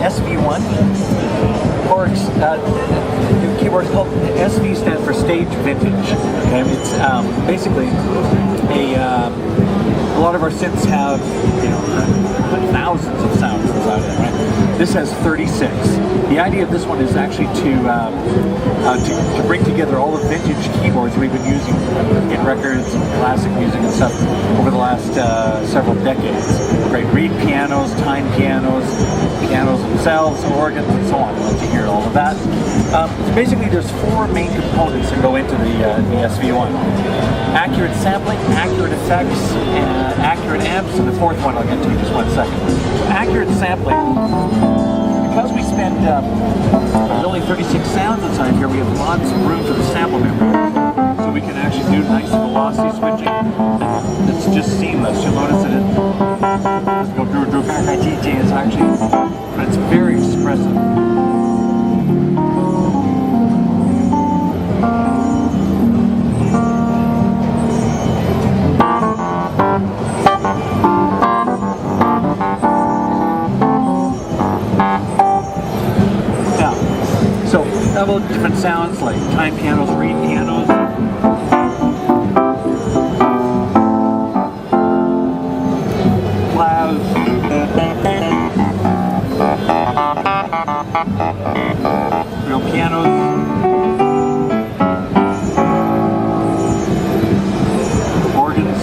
SV1. Korg's the keyboard is called SV, stands for Stage Vintage. Okay, it's basically a lot of our synths have, you know, thousands of sounds inside of them, right? This has 36. The idea of this one is actually to bring together all the vintage keyboards we've been using in records and classic music and stuff over the last several decades. Right, reed pianos, time pianos, pianos themselves, organs, and so on. I'll let you hear all of that. So basically, there's four main components that go into the SV1. Accurate sampling, accurate effects, and accurate amps, and the fourth one I'll get to in just 1 second. So accurate sampling, because we spend, there's only 36 sounds inside here, we have lots of room for the sample memory. So we can actually do nice velocity switching. It's just seamless. You'll notice that it's actually, but it's very expressive. Several different sounds like time pianos, reed pianos. Loud. Real pianos. Organs.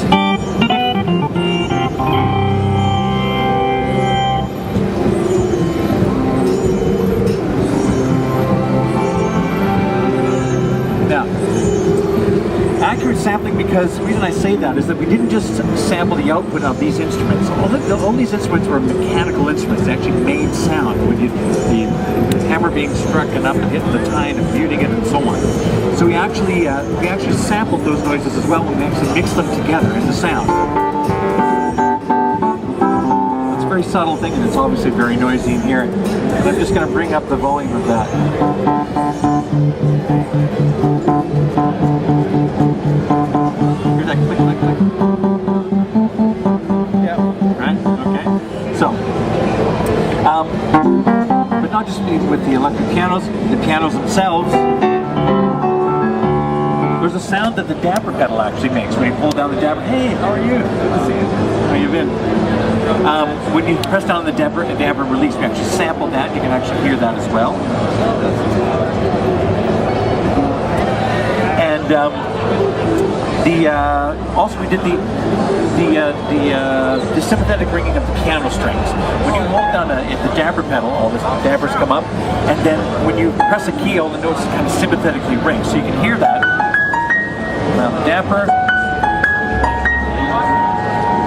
Accurate sampling, because the reason I say that is that we didn't just sample the output of these instruments. All these instruments were mechanical instruments. They actually made sound with the hammer being struck and up and hitting the tine and muting it and so on. So we actually sampled those noises as well, and we actually mixed them together into sound. It's a very subtle thing, and it's obviously very noisy in here. And I'm just going to bring up the volume of that. Click, click, click. Yeah. Right? Okay. So, but not just with the electric pianos, the pianos themselves. There's a sound that the damper pedal actually makes when you pull down the damper. Hey, how are you? Good to see you. How you been? When you press down the damper release, we actually sampled that. You can actually hear that as well. And also we did the sympathetic ringing of the piano strings. When you hold down the damper pedal, all the dampers come up, and then when you press a key, all the notes kind of sympathetically ring. So you can hear that. Now the damper,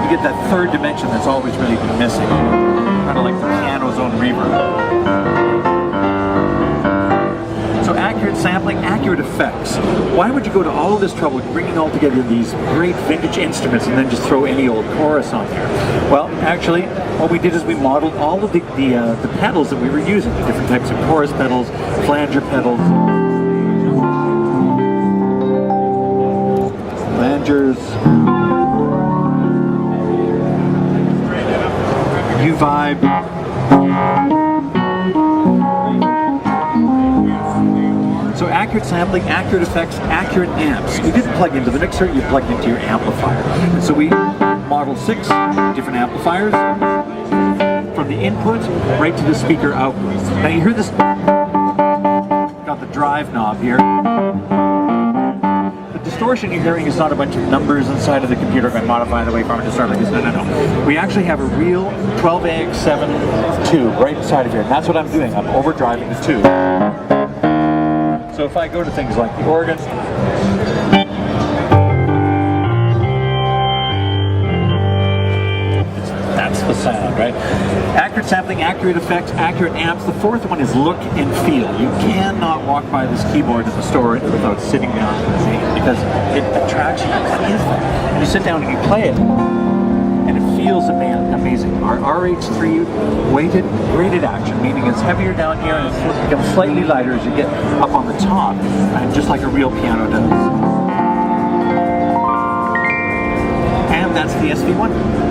you get that third dimension that's always really been missing. Kind of like the piano's own reverb. So accurate sampling, accurate effects. Why would you go to all of this trouble bringing all together these great vintage instruments and then just throw any old chorus on there? Well, actually, what we did is we modeled all of the pedals that we were using, the different types of chorus pedals, flanger pedals, flangers, U-Vibe. So accurate sampling, accurate effects, accurate amps. You didn't plug into the mixer, you plugged into your amplifier. And so we modeled 6 different amplifiers from the input right to the speaker output. Now you hear this, got the drive knob here. The distortion you're hearing is not a bunch of numbers inside of the computer by modifying the waveform to start like this. No. We actually have a real 12AX7 tube right inside of here. And that's what I'm doing. I'm overdriving the tube. So if I go to things like the organ, that's the sound, right? Accurate sampling, accurate effects, accurate amps. The fourth one is look and feel. You cannot walk by this keyboard at the store without sitting down and seeing it, because it attracts you. What is that? And you sit down and you play it. and it feels amazing. Our RH3 weighted action, meaning it's heavier down here and it becomes slightly lighter as you get up on the top, just like a real piano does. And that's the SV1.